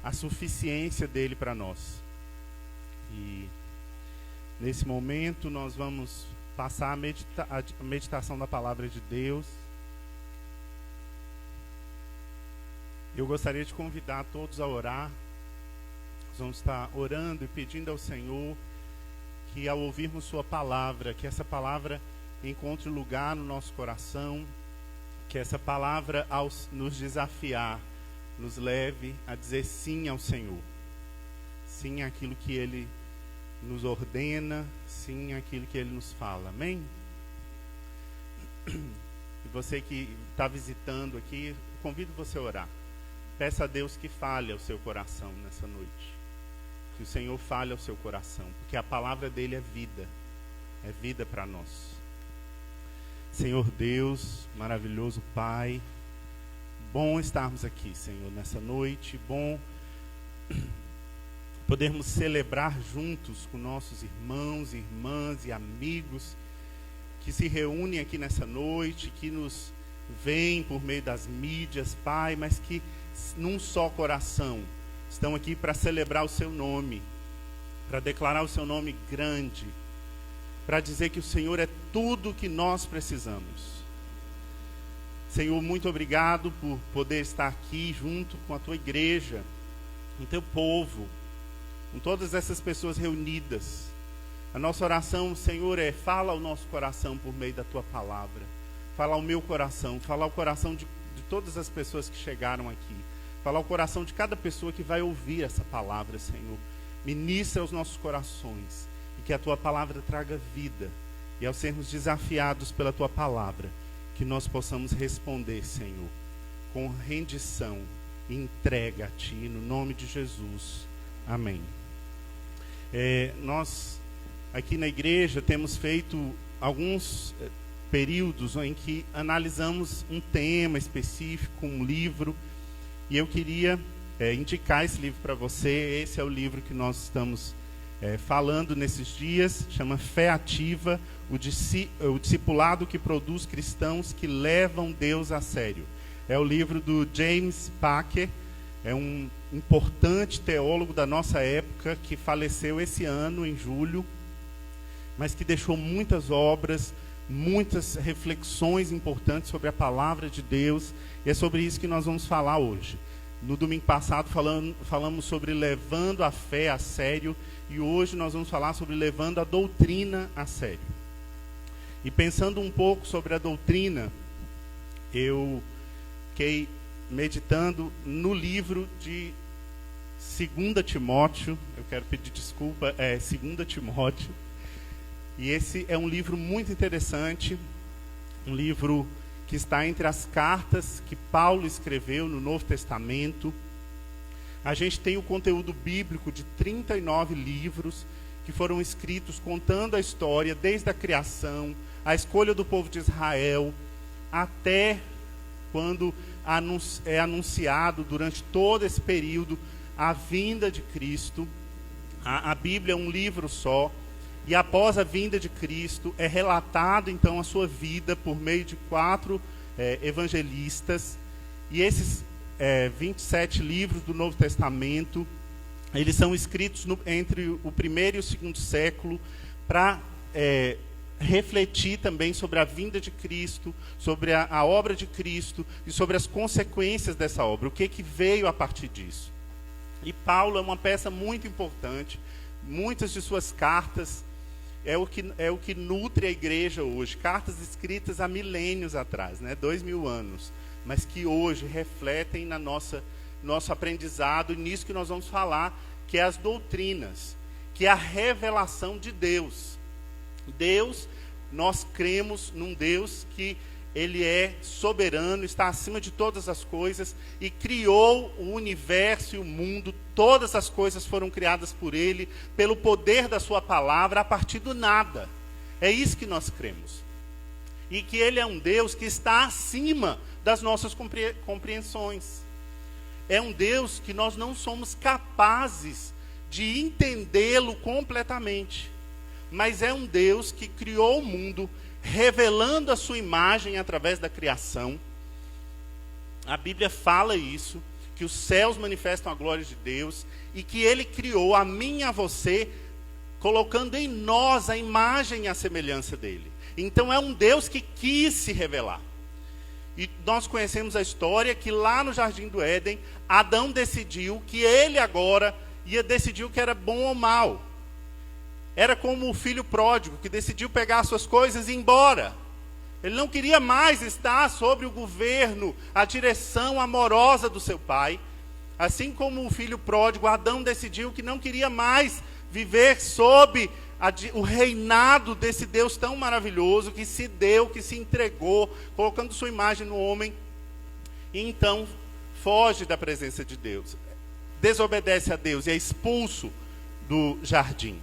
a suficiência dele para nós. E nesse momento nós vamos passar a meditação da palavra de Deus. Eu gostaria de convidar todos a orar. Nós vamos estar orando e pedindo ao Senhor que, ao ouvirmos sua palavra, que essa palavra encontre lugar no nosso coração, que essa palavra, ao nos desafiar, nos leve a dizer sim ao Senhor, sim àquilo que Ele nos ordena, sim àquilo que Ele nos fala. Amém? E você que está visitando aqui, convido você a orar. Peça a Deus que fale ao seu coração nessa noite. Que o Senhor fale ao seu coração, porque a palavra dele é vida para nós. Senhor Deus, maravilhoso Pai, bom estarmos aqui, Senhor, nessa noite, bom podermos celebrar juntos com nossos irmãos, irmãs e amigos que se reúnem aqui nessa noite, que nos veem por meio das mídias, Pai, mas que num só coração estão aqui para celebrar o seu nome, para declarar o seu nome grande, para dizer que o Senhor é tudo o que nós precisamos. Senhor, muito obrigado por poder estar aqui junto com a tua igreja, com o teu povo, com todas essas pessoas reunidas. A nossa oração, Senhor, fala ao nosso coração por meio da tua palavra. Fala ao meu coração, fala ao coração de todas as pessoas que chegaram aqui. Fala ao coração de cada pessoa que vai ouvir essa palavra, Senhor. Ministra aos nossos corações e que a tua palavra traga vida. E ao sermos desafiados pela tua palavra, que nós possamos responder, Senhor, com rendição e entrega a ti, no nome de Jesus. Amém. Nós aqui na igreja temos feito alguns períodos em que analisamos um tema específico, um livro, e eu queria indicar esse livro para você. Esse é o livro que nós estamos falando nesses dias, chama Fé Ativa, o discipulado que produz cristãos que levam Deus a sério. É o livro do James Packer, é um importante teólogo da nossa época que faleceu esse ano, em julho, mas que deixou muitas obras, muitas reflexões importantes sobre a palavra de Deus, e é sobre isso que nós vamos falar hoje. No domingo passado falamos sobre levando a fé a sério, e hoje nós vamos falar sobre levando a doutrina a sério. E pensando um pouco sobre a doutrina, eu fiquei meditando no livro de 2 Timóteo, eu quero pedir desculpa, 2 Timóteo, e esse é um livro muito interessante, um livro que está entre as cartas que Paulo escreveu no Novo Testamento. A gente tem o conteúdo bíblico de 39 livros que foram escritos contando a história desde a criação, a escolha do povo de Israel, até quando é anunciado durante todo esse período a vinda de Cristo. A Bíblia é um livro só, e após a vinda de Cristo é relatado então a sua vida por meio de 4 evangelistas. E esses 27 livros do Novo Testamento, eles são escritos entre o primeiro e o segundo século para refletir também sobre a vinda de Cristo, sobre a obra de Cristo e sobre as consequências dessa obra, o que veio a partir disso. E Paulo é uma peça muito importante. Muitas de suas cartas é o que nutre a igreja hoje, cartas escritas há milênios atrás, 2000 anos, mas que hoje refletem na nosso aprendizado, e nisso que nós vamos falar, que é as doutrinas, que é a revelação de Deus. Deus, nós cremos num Deus que Ele é soberano, está acima de todas as coisas e criou o universo e o mundo. Todas as coisas foram criadas por Ele, pelo poder da sua palavra, a partir do nada. É isso que nós cremos. E que Ele é um Deus que está acima das nossas compreensões. É um Deus que nós não somos capazes de entendê-lo completamente. Mas é um Deus que criou o mundo, revelando a sua imagem através da criação. A Bíblia fala isso, que os céus manifestam a glória de Deus e que Ele criou a mim e a você, colocando em nós a imagem e a semelhança dEle. Então é um Deus que quis se revelar. E nós conhecemos a história que lá no Jardim do Éden, Adão decidiu que ele agora ia decidir o que era bom ou mal. Era como o filho pródigo que decidiu pegar suas coisas e ir embora. Ele não queria mais estar sob o governo, a direção amorosa do seu pai. Assim como o filho pródigo, Adão decidiu que não queria mais viver sob o reinado desse Deus tão maravilhoso, que se deu, que se entregou, colocando sua imagem no homem. E então foge da presença de Deus, desobedece a Deus e é expulso do jardim.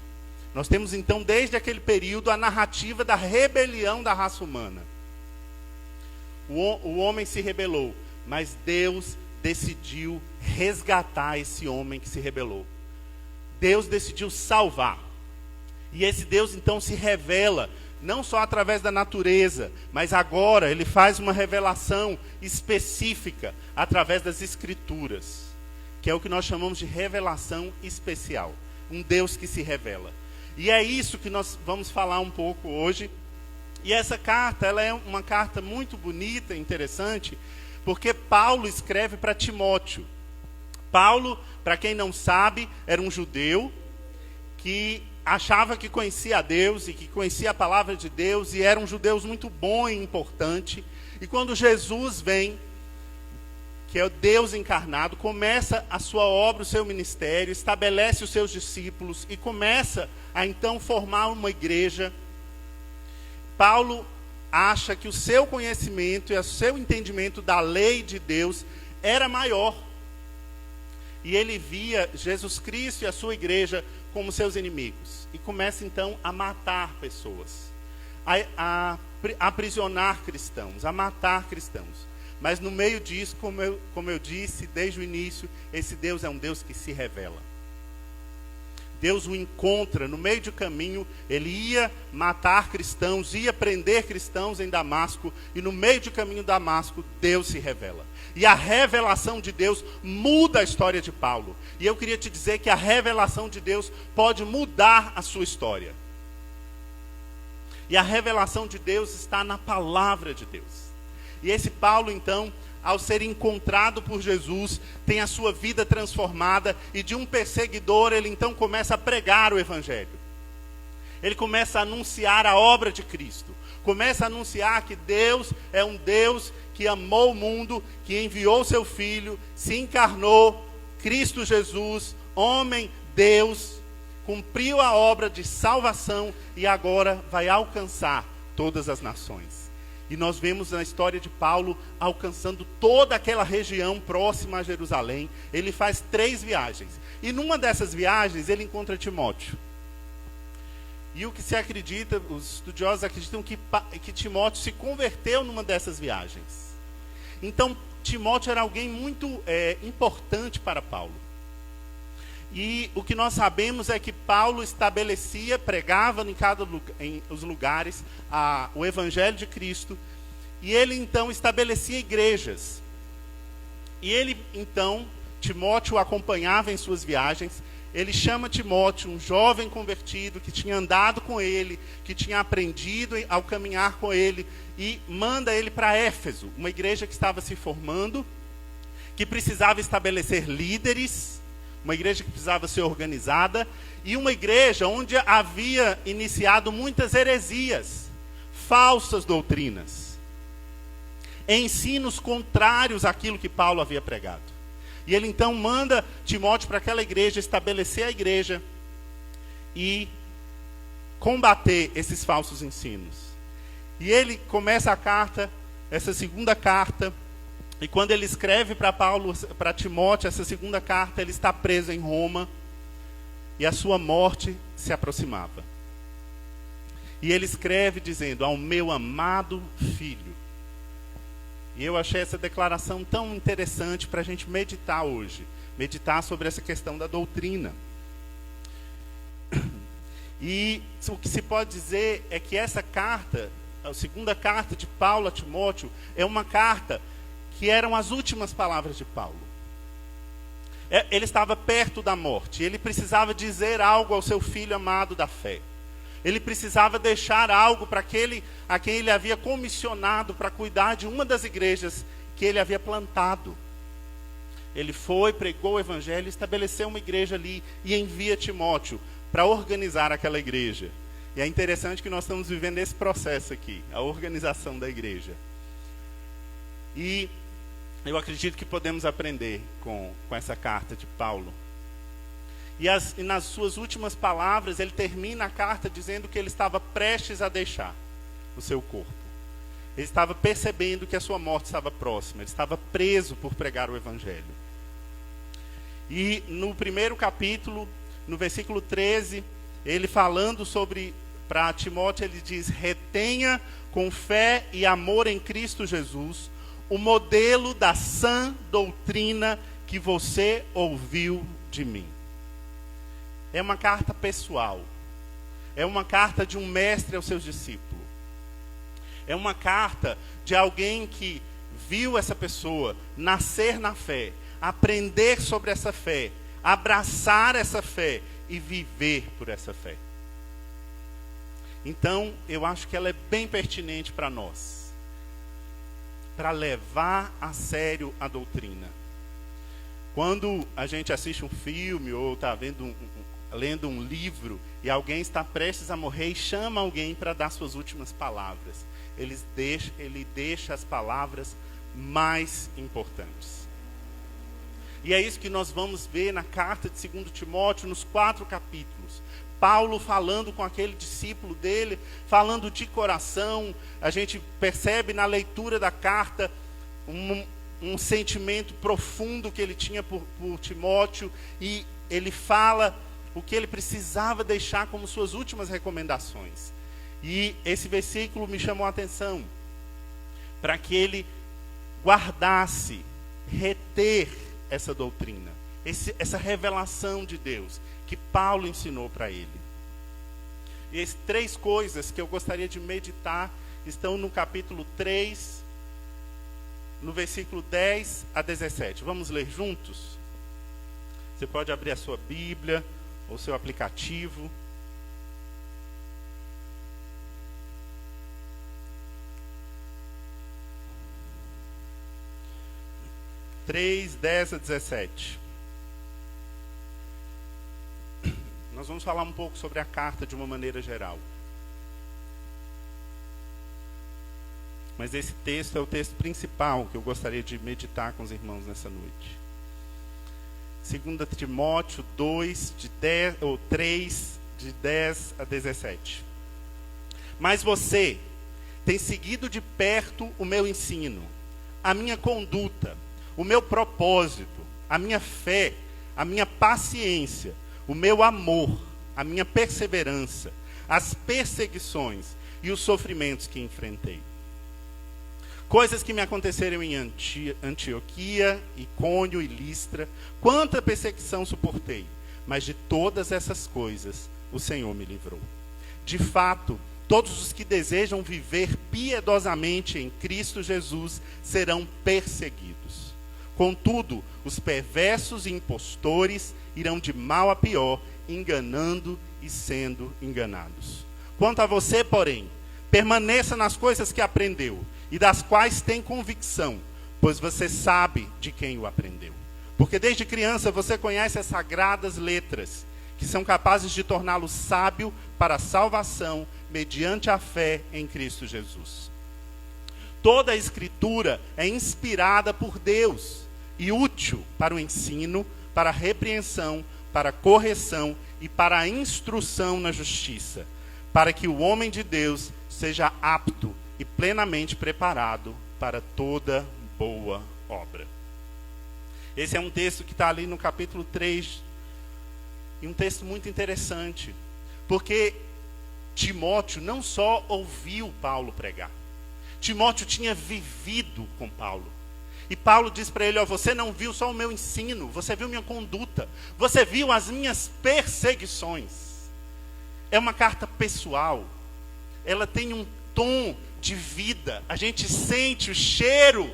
Nós temos então, desde aquele período, a narrativa da rebelião da raça humana. O homem se rebelou, mas Deus decidiu resgatar esse homem que se rebelou. Deus decidiu salvar. E esse Deus então se revela, não só através da natureza, mas agora Ele faz uma revelação específica através das Escrituras, que é o que nós chamamos de revelação especial. Um Deus que se revela. E é isso que nós vamos falar um pouco hoje. E essa carta, ela é uma carta muito bonita, interessante, porque Paulo escreve para Timóteo. Paulo, para quem não sabe, era um judeu que achava que conhecia a Deus e que conhecia a palavra de Deus, e era um judeu muito bom e importante. E quando Jesus vem, que é o Deus encarnado, começa a sua obra, o seu ministério, estabelece os seus discípulos e começa a então formar uma igreja. Paulo acha que o seu conhecimento e o seu entendimento da lei de Deus era maior. E ele via Jesus Cristo e a sua igreja como seus inimigos. E começa então a matar pessoas, a aprisionar cristãos, a matar cristãos. Mas no meio disso, como eu disse desde o início, esse Deus é um Deus que se revela. Deus o encontra no meio do caminho. Ele ia matar cristãos, ia prender cristãos em Damasco, e no meio do caminho de Damasco, Deus se revela. E a revelação de Deus muda a história de Paulo. E eu queria te dizer que a revelação de Deus pode mudar a sua história. E a revelação de Deus está na palavra de Deus. E esse Paulo, então, ao ser encontrado por Jesus, tem a sua vida transformada, e de um perseguidor ele então começa a pregar o Evangelho. Ele começa a anunciar a obra de Cristo. Começa a anunciar que Deus é um Deus que amou o mundo, que enviou seu Filho, se encarnou, Cristo Jesus, homem, Deus, cumpriu a obra de salvação e agora vai alcançar todas as nações. E nós vemos na história de Paulo alcançando toda aquela região próxima a Jerusalém. Ele faz 3 viagens. E numa dessas viagens ele encontra Timóteo. E o que se acredita, os estudiosos acreditam que Timóteo se converteu numa dessas viagens. Então Timóteo era alguém muito importante para Paulo. E o que nós sabemos é que Paulo estabelecia, pregava em os lugares o Evangelho de Cristo, e ele então estabelecia igrejas. E ele então, Timóteo o acompanhava em suas viagens. Ele chama Timóteo, um jovem convertido, que tinha andado com ele, que tinha aprendido ao caminhar com ele, e manda ele para Éfeso, uma igreja que estava se formando, que precisava estabelecer líderes, uma igreja que precisava ser organizada, e uma igreja onde havia iniciado muitas heresias, falsas doutrinas, ensinos contrários àquilo que Paulo havia pregado. E ele então manda Timóteo para aquela igreja, estabelecer a igreja e combater esses falsos ensinos. E ele começa a carta, essa segunda carta, e quando ele escreve para Timóteo essa segunda carta, ele está preso em Roma e a sua morte se aproximava. E ele escreve dizendo: ao meu amado filho. E eu achei essa declaração tão interessante para a gente meditar hoje. Meditar sobre essa questão da doutrina. E o que se pode dizer é que essa carta, a segunda carta de Paulo a Timóteo, é uma carta que eram as últimas palavras de Paulo. Ele estava perto da morte. Ele precisava dizer algo ao seu filho amado da fé. Ele precisava deixar algo para aquele a quem ele havia comissionado para cuidar de uma das igrejas que ele havia plantado. Ele foi, pregou o evangelho, estabeleceu uma igreja ali e envia Timóteo para organizar aquela igreja. E é interessante que nós estamos vivendo esse processo aqui, a organização da igreja. E eu acredito que podemos aprender com essa carta de Paulo. E nas suas últimas palavras, ele termina a carta dizendo que ele estava prestes a deixar o seu corpo. Ele estava percebendo que a sua morte estava próxima. Ele estava preso por pregar o evangelho. E no primeiro capítulo, no versículo 13, ele falando para Timóteo, ele diz: retenha com fé e amor em Cristo Jesus o modelo da sã doutrina que você ouviu de mim. É uma carta pessoal. É uma carta de um mestre aos seus discípulos. É uma carta de alguém que viu essa pessoa nascer na fé, aprender sobre essa fé, abraçar essa fé e viver por essa fé. Então, eu acho que ela é bem pertinente para nós, para levar a sério a doutrina. Quando a gente assiste um filme ou está lendo um livro e alguém está prestes a morrer e chama alguém para dar suas últimas palavras, ele deixa as palavras mais importantes. E é isso que nós vamos ver na carta de 2 Timóteo, nos 4 capítulos. Paulo falando com aquele discípulo dele, falando de coração. A gente percebe na leitura da carta um sentimento profundo que ele tinha por Timóteo, e ele fala o que ele precisava deixar como suas últimas recomendações. E esse versículo me chamou a atenção, para que ele guardasse, reter essa doutrina, essa revelação de Deus que Paulo ensinou para ele. E as 3 coisas que eu gostaria de meditar estão no capítulo 3, no versículo 10 a 17. Vamos ler juntos? Você pode abrir a sua Bíblia ou seu aplicativo. (3, 10 a 17). Nós vamos falar um pouco sobre a carta de uma maneira geral. Mas esse texto é o texto principal que eu gostaria de meditar com os irmãos nessa noite. 2 Timóteo 3, de 10 a 17. Mas você tem seguido de perto o meu ensino, a minha conduta, o meu propósito, a minha fé, a minha paciência, o meu amor, a minha perseverança, as perseguições e os sofrimentos que enfrentei. Coisas que me aconteceram em Antioquia, Icônio e Listra, quanta perseguição suportei, mas de todas essas coisas o Senhor me livrou. De fato, todos os que desejam viver piedosamente em Cristo Jesus serão perseguidos. Contudo, os perversos e impostores irão de mal a pior, enganando e sendo enganados. Quanto a você, porém, permaneça nas coisas que aprendeu e das quais tem convicção, pois você sabe de quem o aprendeu. Porque desde criança você conhece as sagradas letras, que são capazes de torná-lo sábio para a salvação mediante a fé em Cristo Jesus. Toda a Escritura é inspirada por Deus e útil para o ensino, para a repreensão, para a correção e para a instrução na justiça, para que o homem de Deus seja apto e plenamente preparado para toda boa obra. Esse é um texto que está ali no capítulo 3, e um texto muito interessante, porque Timóteo não só ouviu Paulo pregar, Timóteo tinha vivido com Paulo. E Paulo diz para ele: você não viu só o meu ensino, você viu minha conduta, você viu as minhas perseguições. É uma carta pessoal, ela tem um tom de vida, a gente sente o cheiro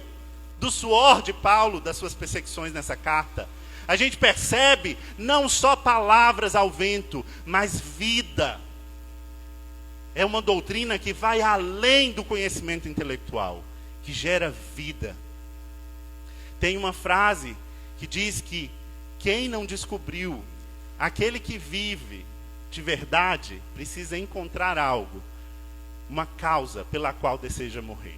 do suor de Paulo, das suas perseguições nessa carta. A gente percebe não só palavras ao vento, mas vida. É uma doutrina que vai além do conhecimento intelectual, que gera vida. Tem uma frase que diz que quem não descobriu, aquele que vive de verdade, precisa encontrar algo, uma causa pela qual deseja morrer.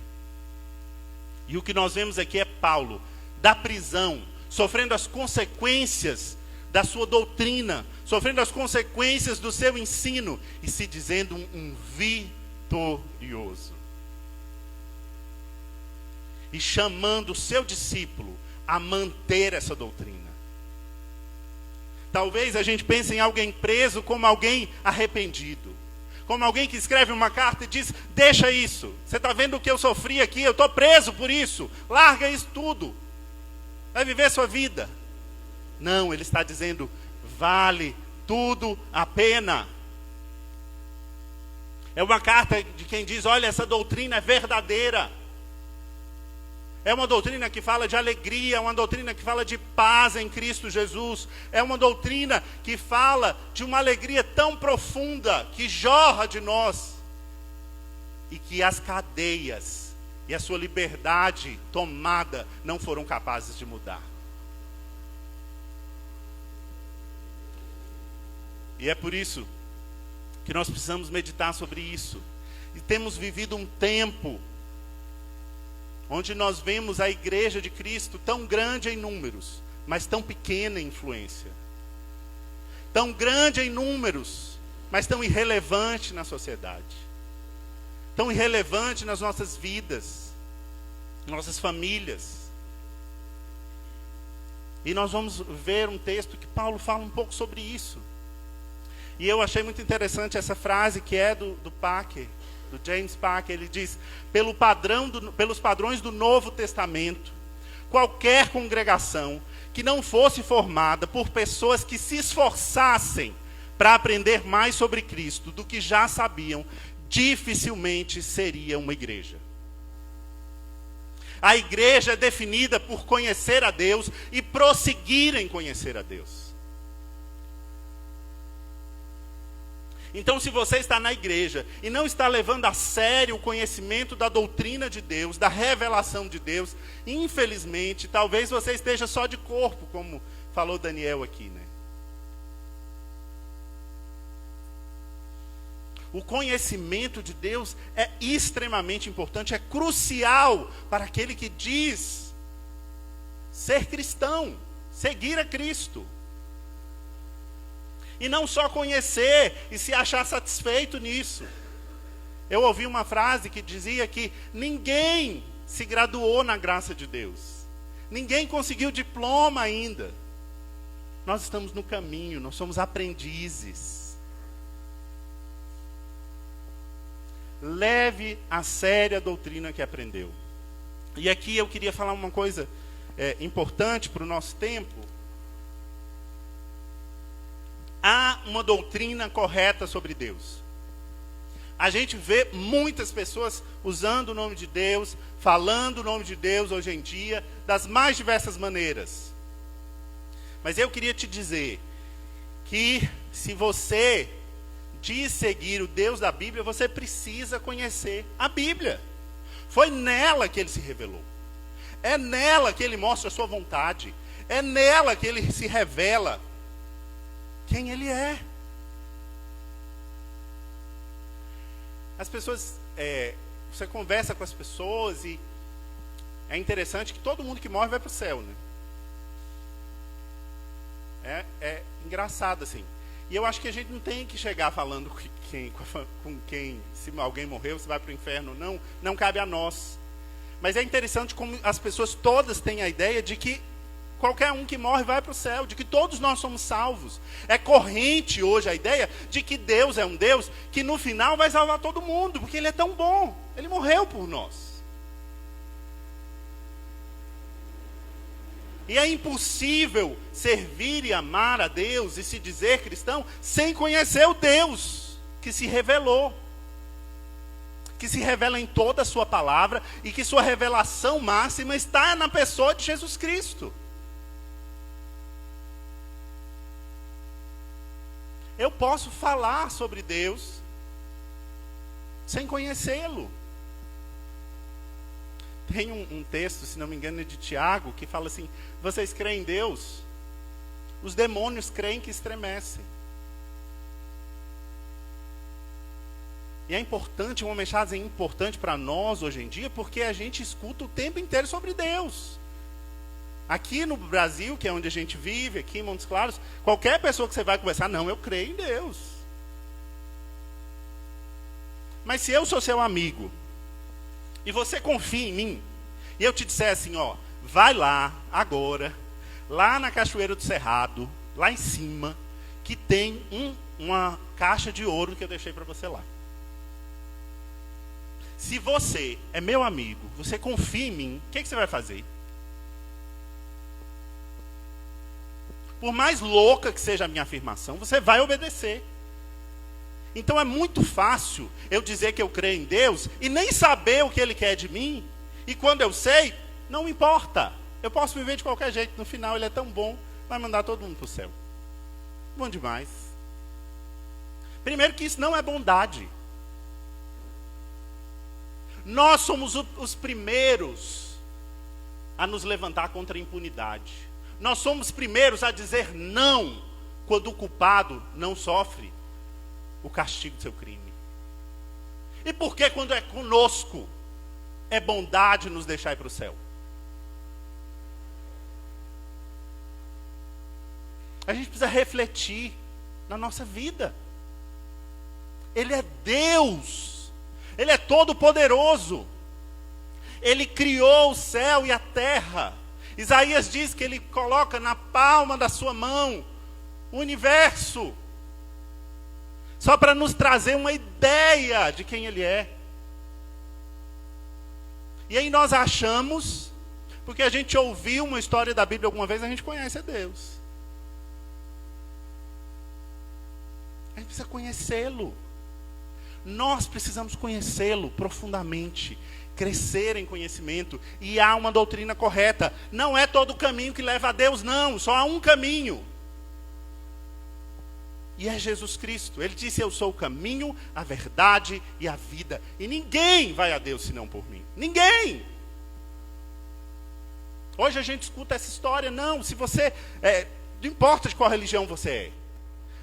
E o que nós vemos aqui é Paulo, da prisão, sofrendo as consequências da sua doutrina, sofrendo as consequências do seu ensino, e se dizendo um vitorioso. E chamando o seu discípulo a manter essa doutrina. Talvez a gente pense em alguém preso como alguém arrependido. Como alguém que escreve uma carta e diz, deixa isso. Você está vendo o que eu sofri aqui, eu estou preso por isso. Larga isso tudo. Vai viver sua vida. Não, ele está dizendo, vale tudo a pena. É uma carta de quem diz, olha, essa doutrina é verdadeira. É uma doutrina que fala de alegria, é uma doutrina que fala de paz em Cristo Jesus. É uma doutrina que fala de uma alegria tão profunda, que jorra de nós. E que as cadeias e a sua liberdade tomada não foram capazes de mudar. E é por isso que nós precisamos meditar sobre isso. E temos vivido um tempo onde nós vemos a igreja de Cristo tão grande em números, mas tão pequena em influência. Tão grande em números, mas tão irrelevante na sociedade. Tão irrelevante nas nossas vidas, nossas famílias. E nós vamos ver um texto que Paulo fala um pouco sobre isso. E eu achei muito interessante essa frase que é do Packer, do James Packer. Ele diz, pelos padrões do Novo Testamento, qualquer congregação que não fosse formada por pessoas que se esforçassem para aprender mais sobre Cristo do que já sabiam, dificilmente seria uma igreja. A igreja é definida por conhecer a Deus e prosseguir em conhecer a Deus. Então, se você está na igreja e não está levando a sério o conhecimento da doutrina de Deus, da revelação de Deus, infelizmente, talvez você esteja só de corpo, como falou Daniel aqui, né? O conhecimento de Deus é extremamente importante, é crucial para aquele que diz ser cristão, seguir a Cristo. E não só conhecer e se achar satisfeito nisso. Eu ouvi uma frase que dizia que ninguém se graduou na graça de Deus. Ninguém conseguiu diploma ainda. Nós estamos no caminho, nós somos aprendizes. Leve a sério a doutrina que aprendeu. E aqui eu queria falar uma coisa importante para o nosso tempo. Há uma doutrina correta sobre Deus. A gente vê muitas pessoas usando o nome de Deus, falando o nome de Deus hoje em dia, das mais diversas maneiras. Mas eu queria te dizer que se você diz seguir o Deus da Bíblia, você precisa conhecer a Bíblia. Foi nela que ele se revelou. É nela que ele mostra a sua vontade. É nela que ele se revela quem ele é. As pessoas, você conversa com as pessoas e é interessante que todo mundo que morre vai para o céu, né? É engraçado assim. E eu acho que a gente não tem que chegar falando com quem, se alguém morreu, se vai para o inferno ou não, não cabe a nós. Mas é interessante como as pessoas todas têm a ideia de que qualquer um que morre vai para o céu, de que todos nós somos salvos. É corrente hoje a ideia de que Deus é um Deus que no final vai salvar todo mundo, porque Ele é tão bom, Ele morreu por nós. E é impossível servir e amar a Deus e se dizer cristão sem conhecer o Deus que se revelou. Que se revela em toda a sua palavra e que sua revelação máxima está na pessoa de Jesus Cristo. Eu posso falar sobre Deus sem conhecê-lo. Tem um texto, se não me engano, de Tiago, que fala assim: vocês creem em Deus? Os demônios creem que estremecem. E é importante, uma mensagem importante para nós hoje em dia, porque a gente escuta o tempo inteiro sobre Deus. Aqui no Brasil, que é onde a gente vive, aqui em Montes Claros, qualquer pessoa que você vai conversar, não, eu creio em Deus. Mas se eu sou seu amigo, e você confia em mim, e eu te disser assim, ó, vai lá, agora, lá na Cachoeira do Cerrado, lá em cima, que tem uma caixa de ouro que eu deixei para você lá. Se você é meu amigo, você confia em mim, o que você vai fazer? Por mais louca que seja a minha afirmação, você vai obedecer. Então é muito fácil eu dizer que eu creio em Deus e nem saber o que Ele quer de mim. E quando eu sei, não importa. Eu posso viver de qualquer jeito. No final Ele é tão bom, vai mandar todo mundo para o céu. Bom demais. Primeiro que isso não é bondade. Nós somos os primeiros a nos levantar contra a impunidade. Nós somos os primeiros a dizer não quando o culpado não sofre o castigo do seu crime. E por que quando é conosco é bondade nos deixar ir para o céu? A gente precisa refletir na nossa vida. Ele é Deus. Ele é todo poderoso. Ele criou o céu e a terra. Isaías diz que Ele coloca na palma da sua mão o universo. Só para nos trazer uma ideia de quem Ele é. E aí nós achamos, porque a gente ouviu uma história da Bíblia alguma vez, a gente conhece a Deus. A gente precisa conhecê-lo. Nós precisamos conhecê-lo profundamente, crescer em conhecimento, e há uma doutrina correta. Não é todo caminho que leva a Deus, não, só há um caminho. E é Jesus Cristo. Ele disse: eu sou o caminho, a verdade e a vida. E ninguém vai a Deus senão por mim. Ninguém! Hoje a gente escuta essa história. Não, se você... não importa de qual religião você é.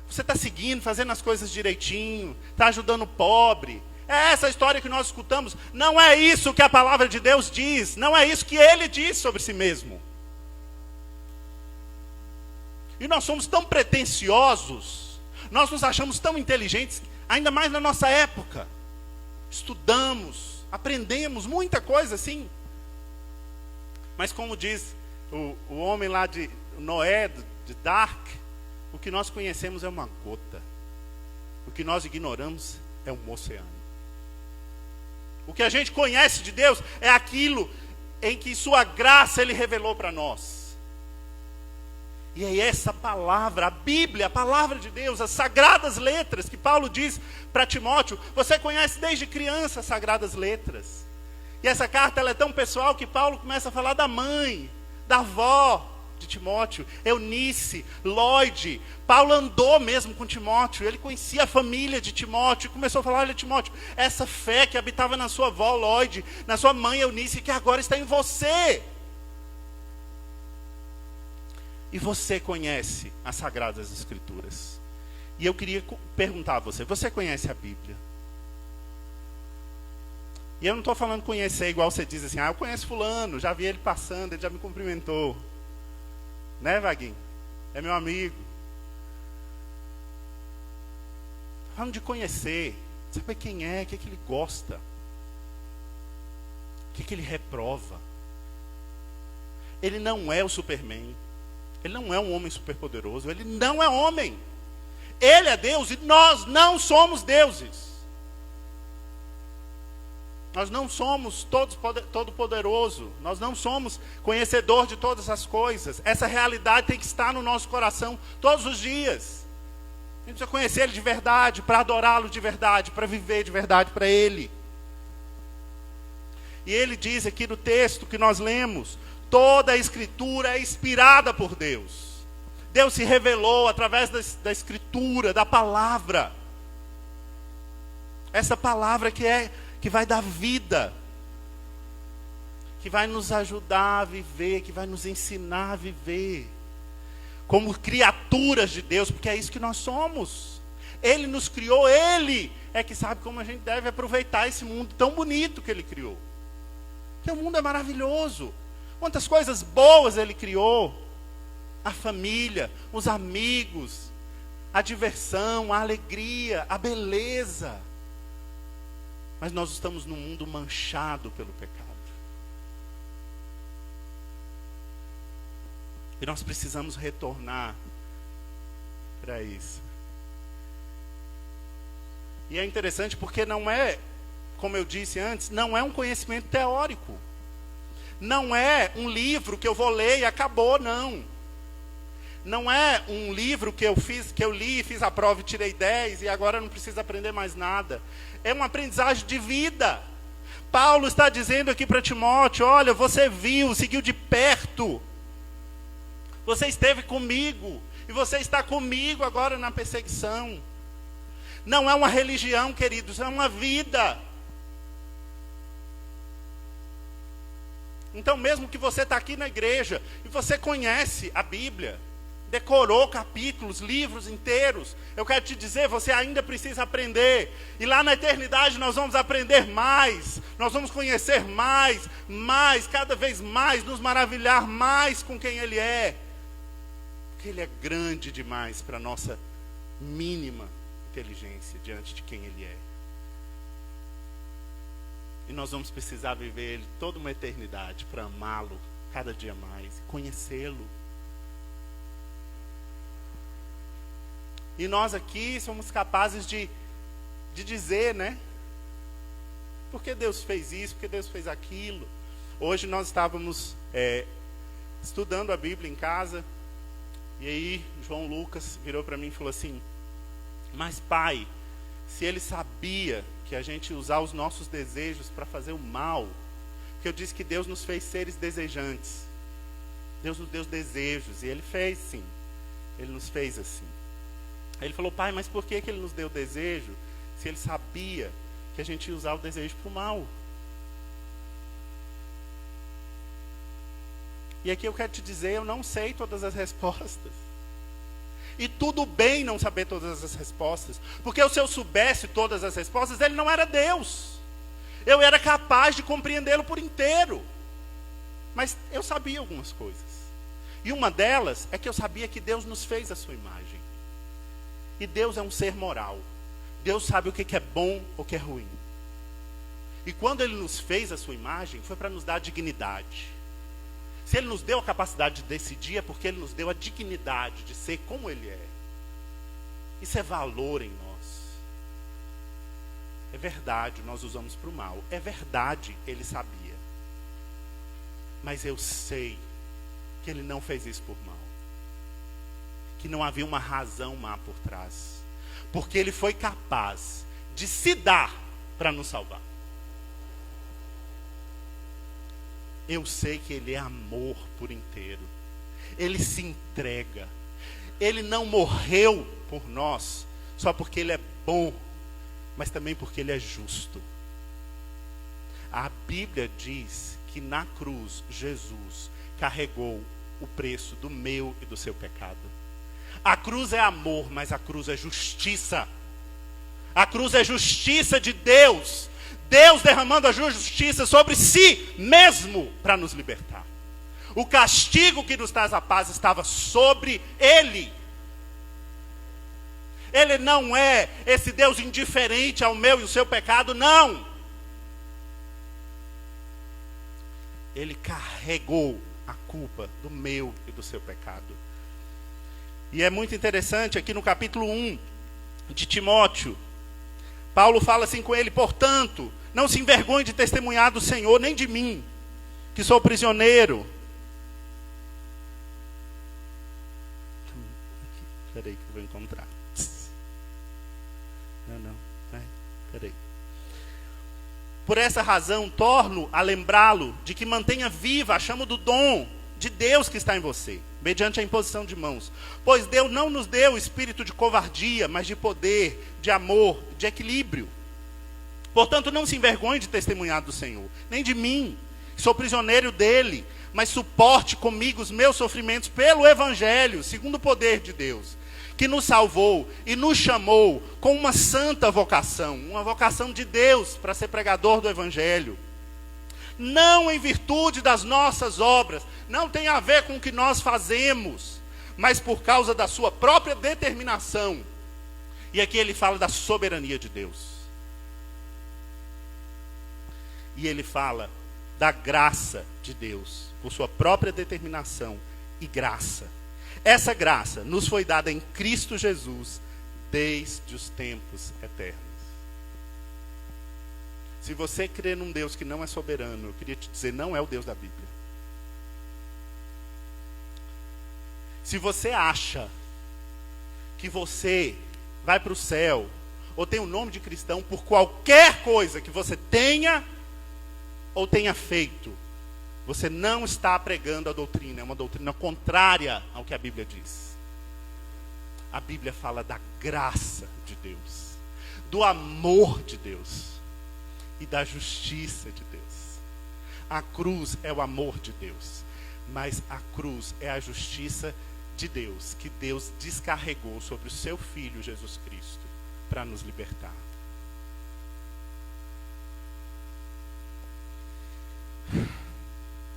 Você está seguindo, fazendo as coisas direitinho, está ajudando o pobre. É essa história que nós escutamos. Não é isso que a palavra de Deus diz. Não é isso que Ele diz sobre si mesmo. E nós somos tão pretensiosos. Nós nos achamos tão inteligentes, ainda mais na nossa época. Estudamos, aprendemos muita coisa assim. Mas como diz o homem lá de Noé, de Dark, o que nós conhecemos é uma gota. O que nós ignoramos é um oceano. O que a gente conhece de Deus é aquilo em que sua graça Ele revelou para nós. E é essa palavra, a Bíblia, a palavra de Deus, as sagradas letras que Paulo diz para Timóteo. Você conhece desde criança as sagradas letras. E essa carta ela é tão pessoal que Paulo começa a falar da mãe, da avó de Timóteo, Eunice, Lloyd. Paulo andou mesmo com Timóteo, ele conhecia a família de Timóteo, e começou a falar: olha, Timóteo, essa fé que habitava na sua avó Lloyd, na sua mãe Eunice, que agora está em você. E você conhece as Sagradas Escrituras. E eu queria perguntar a você: você conhece a Bíblia? E eu não estou falando conhecer igual você diz assim: eu conheço fulano, já vi ele passando, ele já me cumprimentou. Né, Vaguinho? É meu amigo. Estou falando de conhecer, saber quem é, o que ele gosta, o que ele reprova. Ele não é o Superman. Ele não é um homem superpoderoso. Ele não é homem. Ele é Deus e nós não somos deuses. Nós não somos todo-poderoso. Nós não somos conhecedor de todas as coisas. Essa realidade tem que estar no nosso coração todos os dias. A gente precisa conhecer Ele de verdade, para adorá-lo de verdade, para viver de verdade para Ele. E Ele diz aqui no texto que nós lemos: toda a Escritura é inspirada por Deus. Deus se revelou através da Escritura, da palavra. Essa palavra que vai dar vida, que vai nos ajudar a viver, que vai nos ensinar a viver como criaturas de Deus, porque é isso que nós somos. Ele nos criou, Ele é que sabe como a gente deve aproveitar esse mundo tão bonito que Ele criou. Porque o mundo é maravilhoso. Quantas coisas boas Ele criou. A família, os amigos, a diversão, a alegria, a beleza. Mas nós estamos num mundo manchado pelo pecado. E nós precisamos retornar para isso. E é interessante porque não é, como eu disse antes, não é um conhecimento teórico. Não é um livro que eu vou ler e acabou, não. Não é um livro que eu li, fiz a prova e tirei 10 e agora não preciso aprender mais nada. É uma aprendizagem de vida. Paulo está dizendo aqui para Timóteo, olha, você viu, seguiu de perto. Você esteve comigo e você está comigo agora na perseguição. Não é uma religião, queridos, é uma vida. Então, mesmo que você está aqui na igreja e você conhece a Bíblia, decorou capítulos, livros inteiros, eu quero te dizer, você ainda precisa aprender. E lá na eternidade nós vamos aprender mais, nós vamos conhecer mais, cada vez mais, nos maravilhar mais com quem Ele é. Porque Ele é grande demais para a nossa mínima inteligência diante de quem Ele é. E nós vamos precisar viver Ele toda uma eternidade para amá-lo cada dia mais, conhecê-lo. E nós aqui somos capazes de dizer, né? Por que Deus fez isso? Por que Deus fez aquilo? Hoje nós estávamos estudando a Bíblia em casa. E aí João Lucas virou para mim e falou assim, mas pai, se ele sabia que a gente usar os nossos desejos para fazer o mal, porque eu disse que Deus nos fez seres desejantes. Deus nos deu desejos, e Ele fez sim. Ele nos fez assim. Aí ele falou, pai, mas por que Ele nos deu desejo, se Ele sabia que a gente ia usar o desejo para o mal? E aqui eu quero te dizer, eu não sei todas as respostas. E tudo bem não saber todas as respostas. Porque se eu soubesse todas as respostas, Ele não era Deus. Eu era capaz de compreendê-lo por inteiro. Mas eu sabia algumas coisas. E uma delas é que eu sabia que Deus nos fez a sua imagem. E Deus é um ser moral. Deus sabe o que é bom ou o que é ruim. E quando Ele nos fez a sua imagem, foi para nos dar dignidade. Se Ele nos deu a capacidade de decidir, é porque Ele nos deu a dignidade de ser como Ele é. Isso é valor em nós. É verdade, nós usamos para o mal. É verdade, Ele sabia. Mas eu sei que Ele não fez isso por mal. Que não havia uma razão má por trás. Porque Ele foi capaz de se dar para nos salvar. Eu sei que Ele é amor por inteiro. Ele se entrega. Ele não morreu por nós só porque Ele é bom, mas também porque Ele é justo. A Bíblia diz que na cruz Jesus carregou o preço do meu e do seu pecado. A cruz é amor, mas a cruz é justiça. A cruz é justiça de Deus. Deus derramando a justiça sobre si mesmo para nos libertar. O castigo que nos traz a paz estava sobre Ele. Ele não é esse Deus indiferente ao meu e ao seu pecado, não. Ele carregou a culpa do meu e do seu pecado. E é muito interessante aqui no capítulo 1 de Timóteo, Paulo fala assim com ele, portanto, não se envergonhe de testemunhar do Senhor, nem de mim, que sou prisioneiro. Peraí que eu vou encontrar. Não, peraí. Por essa razão, torno a lembrá-lo de que mantenha viva a chama do dom de Deus que está em você. mediante a imposição de mãos. Pois Deus não nos deu espírito de covardia, mas de poder, de amor, de equilíbrio. Portanto, não se envergonhe de testemunhar do Senhor, nem de mim, que sou prisioneiro dele, mas suporte comigo os meus sofrimentos pelo Evangelho, segundo o poder de Deus, que nos salvou e nos chamou com uma santa vocação, uma vocação de Deus para ser pregador do Evangelho. Não em virtude das nossas obras, não tem a ver com o que nós fazemos, mas por causa da sua própria determinação. E aqui ele fala da soberania de Deus. E ele fala da graça de Deus, por sua própria determinação e graça. Essa graça nos foi dada em Cristo Jesus, desde os tempos eternos. Se você crê num Deus que não é soberano, eu queria te dizer, não é o Deus da Bíblia. Se você acha que você vai para o céu, ou tem o nome de cristão, por qualquer coisa que você tenha ou tenha feito, você não está pregando a doutrina, é uma doutrina contrária ao que a Bíblia diz. A Bíblia fala da graça de Deus, do amor de Deus e da justiça de Deus. A cruz é o amor de Deus, mas a cruz é a justiça de Deus, que Deus descarregou sobre o seu Filho Jesus Cristo para nos libertar.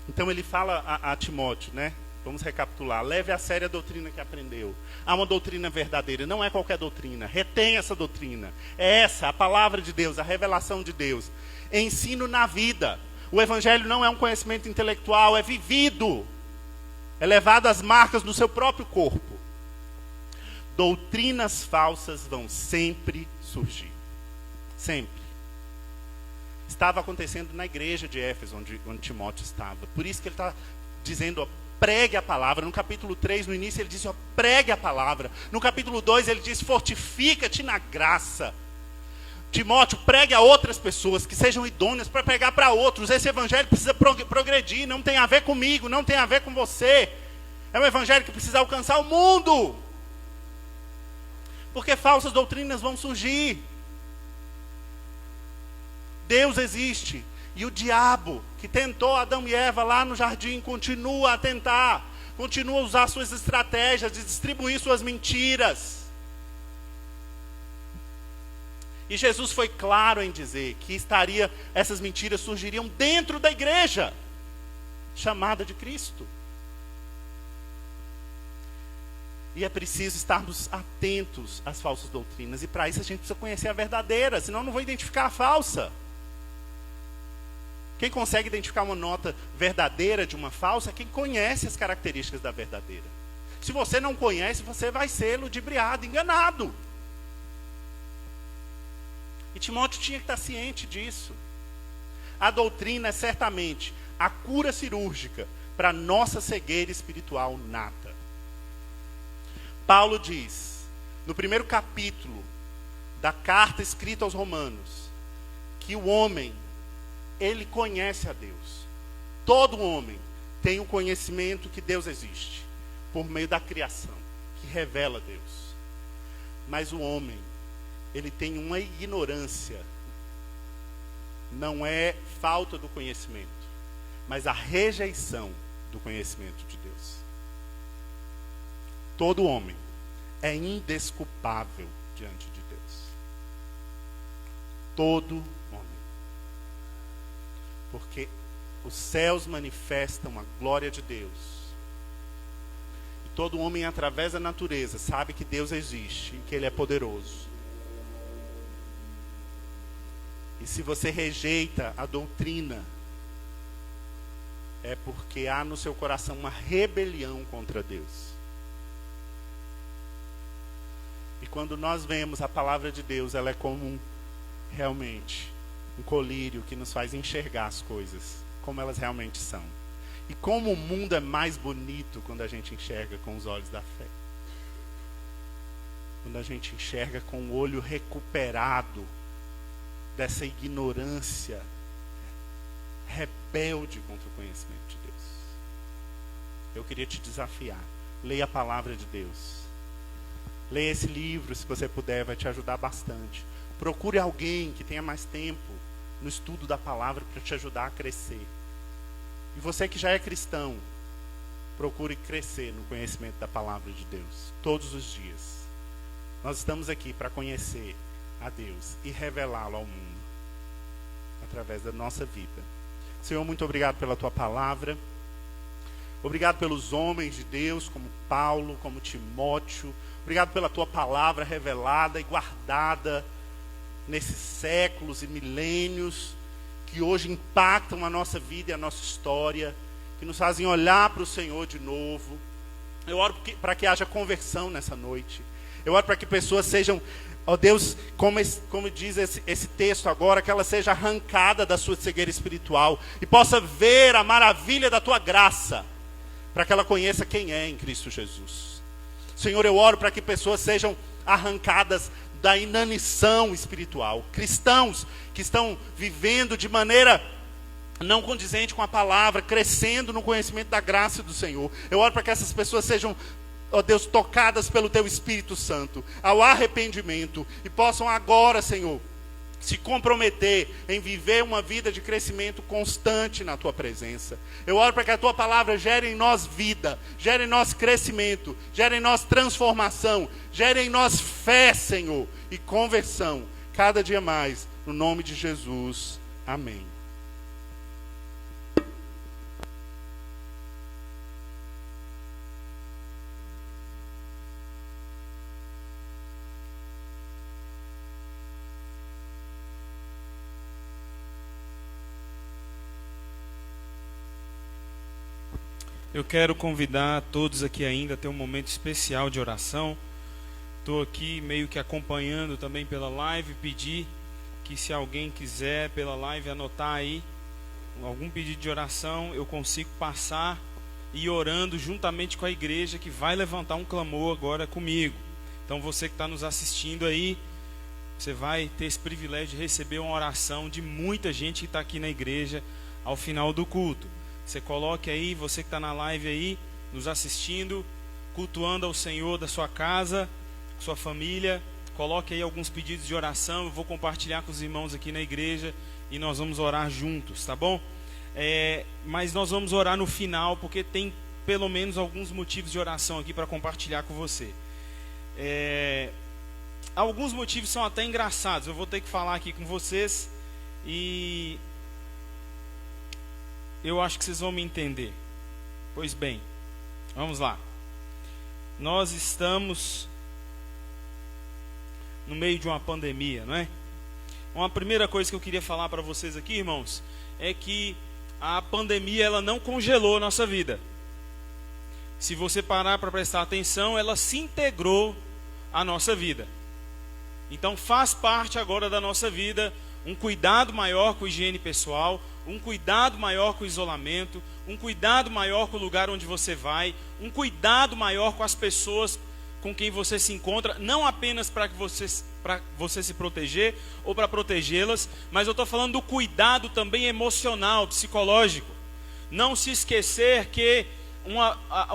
Então ele fala a Timóteo, né? Vamos recapitular. Leve a sério a doutrina que aprendeu. Há uma doutrina verdadeira, não é qualquer doutrina. Retém essa doutrina. É essa, a palavra de Deus, a revelação de Deus. Ensino na vida. O Evangelho não é um conhecimento intelectual, é vivido. É levado às marcas no seu próprio corpo. Doutrinas falsas vão sempre surgir. Sempre. Estava acontecendo na igreja de Éfeso, onde Timóteo estava. Por isso que ele está dizendo, ó, pregue a palavra. No capítulo 3, no início, ele disse, ó, pregue a palavra. No capítulo 2, ele diz, fortifica-te na graça. Timóteo, pregue a outras pessoas que sejam idôneas para pregar para outros. Esse evangelho precisa progredir, não tem a ver comigo, não tem a ver com você. É um evangelho que precisa alcançar o mundo. Porque falsas doutrinas vão surgir. Deus existe. E o diabo, que tentou Adão e Eva lá no jardim, continua a tentar. Continua a usar suas estratégias de distribuir suas mentiras. E Jesus foi claro em dizer que essas mentiras surgiriam dentro da igreja, chamada de Cristo. E é preciso estarmos atentos às falsas doutrinas. E para isso a gente precisa conhecer a verdadeira, senão não vou identificar a falsa. Quem consegue identificar uma nota verdadeira de uma falsa é quem conhece as características da verdadeira. Se você não conhece, você vai ser ludibriado, enganado. E Timóteo tinha que estar ciente disso. A doutrina é certamente a cura cirúrgica para a nossa cegueira espiritual nata. Paulo diz, no primeiro capítulo da carta escrita aos Romanos, que o homem, ele conhece a Deus. Todo homem tem o conhecimento que Deus existe, por meio da criação, que revela Deus. Mas o homem, ele tem uma ignorância. Não é falta do conhecimento, mas a rejeição do conhecimento de Deus. Todo homem é indesculpável diante de Deus. Todo homem. Porque os céus manifestam a glória de Deus. E todo homem, através da natureza, sabe que Deus existe e que Ele é poderoso. E se você rejeita a doutrina, é porque há no seu coração uma rebelião contra Deus. E quando nós vemos a palavra de Deus, ela é como realmente um colírio que nos faz enxergar as coisas como elas realmente são. E como o mundo é mais bonito quando a gente enxerga com os olhos da fé. Quando a gente enxerga com o olho recuperado dessa ignorância rebelde contra o conhecimento de Deus. Eu queria te desafiar leia a palavra de Deus. Leia esse livro, se você puder, vai te ajudar bastante. Procure alguém que tenha mais tempo no estudo da palavra para te ajudar a crescer. E você que já é cristão, procure crescer no conhecimento da palavra de Deus, todos os dias. Nós estamos aqui para conhecer a Deus e revelá-lo ao mundo, através da nossa vida. Senhor, muito obrigado pela tua palavra. Obrigado pelos homens de Deus, como Paulo, como Timóteo. Obrigado pela tua palavra revelada e guardada nesses séculos e milênios, que hoje impactam a nossa vida e a nossa história, que nos fazem olhar para o Senhor de novo. Eu oro para que haja conversão nessa noite. Eu oro para que pessoas sejam, ó Deus, como diz esse texto agora, que ela seja arrancada da sua cegueira espiritual e possa ver a maravilha da tua graça, para que ela conheça quem é em Cristo Jesus. Senhor, eu oro para que pessoas sejam arrancadas da inanição espiritual. Cristãos que estão vivendo de maneira não condizente com a palavra, crescendo no conhecimento da graça do Senhor. Eu oro para que essas pessoas sejam, ó Deus, tocadas pelo Teu Espírito Santo, ao arrependimento, e possam agora, Senhor, se comprometer em viver uma vida de crescimento constante na Tua presença. Eu oro para que a Tua palavra gere em nós vida, gere em nós crescimento, gere em nós transformação, gere em nós fé, Senhor, e conversão, cada dia mais, no nome de Jesus. Amém. Eu quero convidar todos aqui ainda a ter um momento especial de oração. Estou aqui meio que acompanhando também pela live, pedir que se alguém quiser pela live anotar aí algum pedido de oração, eu consigo passar e ir orando juntamente com a igreja que vai levantar um clamor agora comigo. Então você que está nos assistindo aí, você vai ter esse privilégio de receber uma oração de muita gente que está aqui na igreja ao final do culto. Você coloque aí, você que está na live aí, nos assistindo, cultuando ao Senhor da sua casa, sua família, coloque aí alguns pedidos de oração, eu vou compartilhar com os irmãos aqui na igreja e nós vamos orar juntos, tá bom? Mas nós vamos orar no final, porque tem pelo menos alguns motivos de oração aqui para compartilhar com você. Alguns motivos são até engraçados, eu vou ter que falar aqui com vocês e eu acho que vocês vão me entender. Pois bem, vamos lá. Nós estamos no meio de uma pandemia, não é? Uma primeira coisa que eu queria falar para vocês aqui, irmãos, é que a pandemia ela não congelou a nossa vida. Se você parar para prestar atenção, ela se integrou à nossa vida. Então faz parte agora da nossa vida um cuidado maior com a higiene pessoal, um cuidado maior com o isolamento, um cuidado maior com o lugar onde você vai, um cuidado maior com as pessoas com quem você se encontra, não apenas para você se proteger ou para protegê-las, mas eu estou falando do cuidado também emocional, psicológico. Não se esquecer que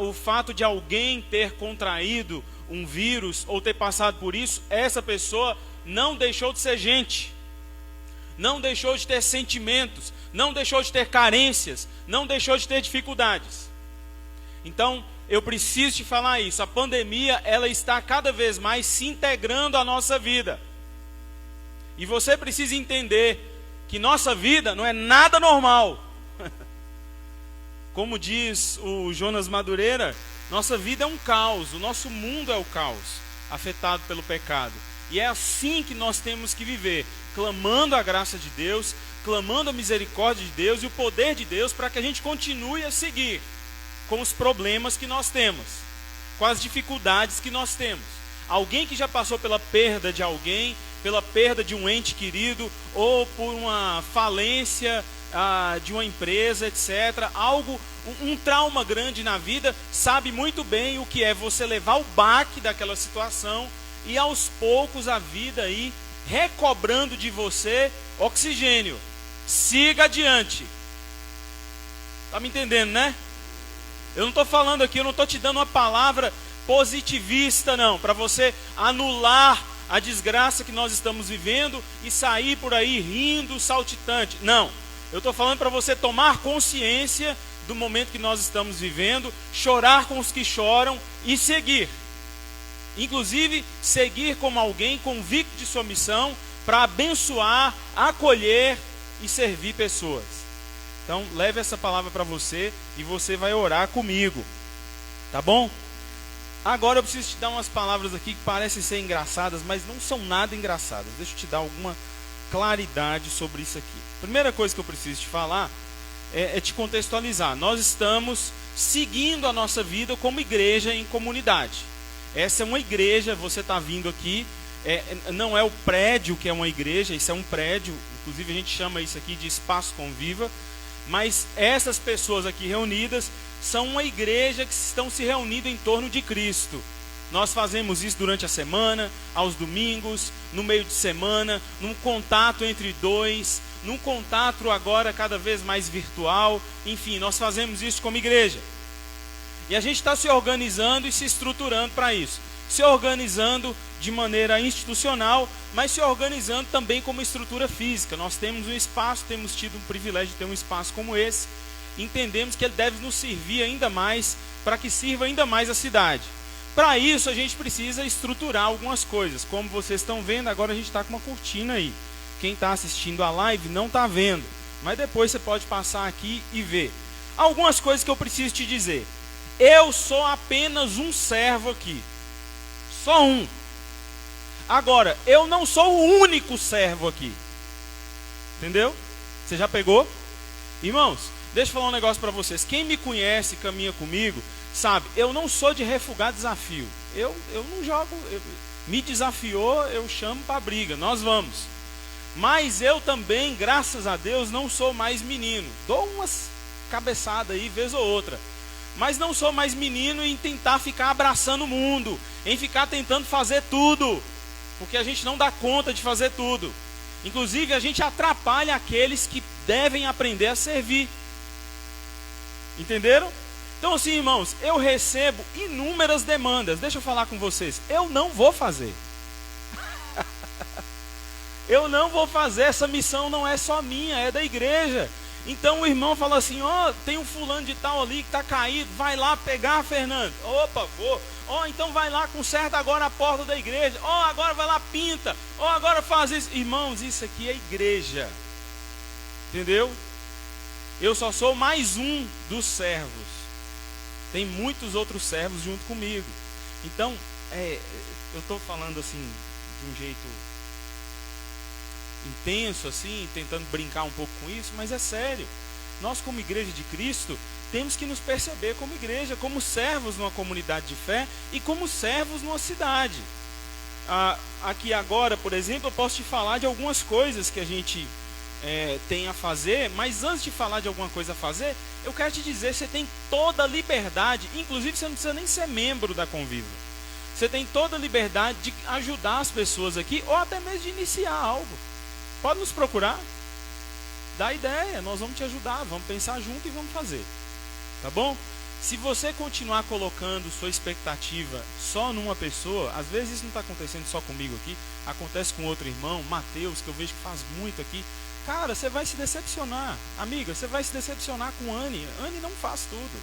o fato de alguém ter contraído um vírus ou ter passado por isso, essa pessoa não deixou de ser gente, não deixou de ter sentimentos, não deixou de ter carências, não deixou de ter dificuldades. Então, eu preciso te falar isso, a pandemia, ela está cada vez mais se integrando à nossa vida. E você precisa entender que nossa vida não é nada normal. Como diz o Jonas Madureira, nossa vida é um caos, o nosso mundo é o caos, afetado pelo pecado. E é assim que nós temos que viver, clamando a graça de Deus, clamando a misericórdia de Deus e o poder de Deus para que a gente continue a seguir com os problemas que nós temos, com as dificuldades que nós temos. Alguém que já passou pela perda de alguém, pela perda de um ente querido, ou por uma falência de uma empresa, etc., um trauma grande na vida, sabe muito bem o que é você levar o baque daquela situação e aos poucos a vida aí recobrando de você oxigênio. Siga adiante. Tá me entendendo, né? Eu não estou falando aqui, eu não estou te dando uma palavra positivista, não, para você anular a desgraça que nós estamos vivendo e sair por aí rindo, saltitante. Não, eu estou falando para você tomar consciência do momento que nós estamos vivendo, chorar com os que choram e seguir. Inclusive, seguir como alguém convicto de sua missão para abençoar, acolher e servir pessoas. Então, leve essa palavra para você e você vai orar comigo. Tá bom? Agora eu preciso te dar umas palavras aqui que parecem ser engraçadas, mas não são nada engraçadas. Deixa eu te dar alguma claridade sobre isso aqui. Primeira coisa que eu preciso te falar é te contextualizar. Nós estamos seguindo a nossa vida como igreja em comunidade. Essa é uma igreja, você está vindo aqui, não é o prédio que é uma igreja, isso é um prédio, inclusive a gente chama isso aqui de Espaço Conviva, mas essas pessoas aqui reunidas são uma igreja que estão se reunindo em torno de Cristo. Nós fazemos isso durante a semana, aos domingos, no meio de semana, num contato entre dois, num contato agora cada vez mais virtual. Enfim, nós fazemos isso como igreja. E a gente está se organizando e se estruturando para isso. Se organizando de maneira institucional, mas se organizando também como estrutura física. Nós temos um espaço, temos tido o privilégio de ter um espaço como esse. Entendemos que ele deve nos servir ainda mais, para que sirva ainda mais a cidade. Para isso a gente precisa estruturar algumas coisas. Como vocês estão vendo, agora a gente está com uma cortina aí. Quem está assistindo a live não está vendo, mas depois você pode passar aqui e ver. Algumas coisas que eu preciso te dizer. Eu sou apenas um servo aqui. Só um. Agora, eu não sou o único servo aqui. Entendeu? Você já pegou? Irmãos, deixa eu falar um negócio para vocês. Quem me conhece, caminha comigo, sabe, eu não sou de refugar desafio. Eu não jogo. Me desafiou, eu chamo para briga. Nós vamos. Mas eu também, graças a Deus, não sou mais menino. Dou umas cabeçadas aí, vez ou outra. Mas não sou mais menino em tentar ficar abraçando o mundo, em ficar tentando fazer tudo, porque a gente não dá conta de fazer tudo. Inclusive, a gente atrapalha aqueles que devem aprender a servir. Entenderam? Então, assim, irmãos, eu recebo inúmeras demandas. Deixa eu falar com vocês. Eu não vou fazer. Eu não vou fazer. Essa missão não é só minha, é da igreja. Então o irmão fala assim, tem um fulano de tal ali que está caído, vai lá pegar, Fernando. Opa, vou. Então vai lá, conserta agora a porta da igreja. Agora vai lá, pinta. Agora faz isso. Irmãos, isso aqui é igreja. Entendeu? Eu só sou mais um dos servos. Tem muitos outros servos junto comigo. Então, eu estou falando assim, de um jeito intenso assim, tentando brincar um pouco com isso, mas é sério. Nós como igreja de Cristo temos que nos perceber como igreja, como servos numa comunidade de fé e como servos numa cidade. Aqui agora, por exemplo, eu posso te falar de algumas coisas que a gente tem a fazer, mas antes de falar de alguma coisa a fazer, eu quero te dizer, você tem toda a liberdade, inclusive você não precisa nem ser membro da Conviva. Você tem toda a liberdade de ajudar as pessoas aqui, ou até mesmo de iniciar algo. Pode nos procurar, dá ideia, nós vamos te ajudar, vamos pensar junto e vamos fazer, tá bom? Se você continuar colocando sua expectativa só numa pessoa, às vezes isso não está acontecendo só comigo aqui, acontece com outro irmão, Mateus, que eu vejo que faz muito aqui. Cara, você vai se decepcionar, amiga, você vai se decepcionar com Anne não faz tudo.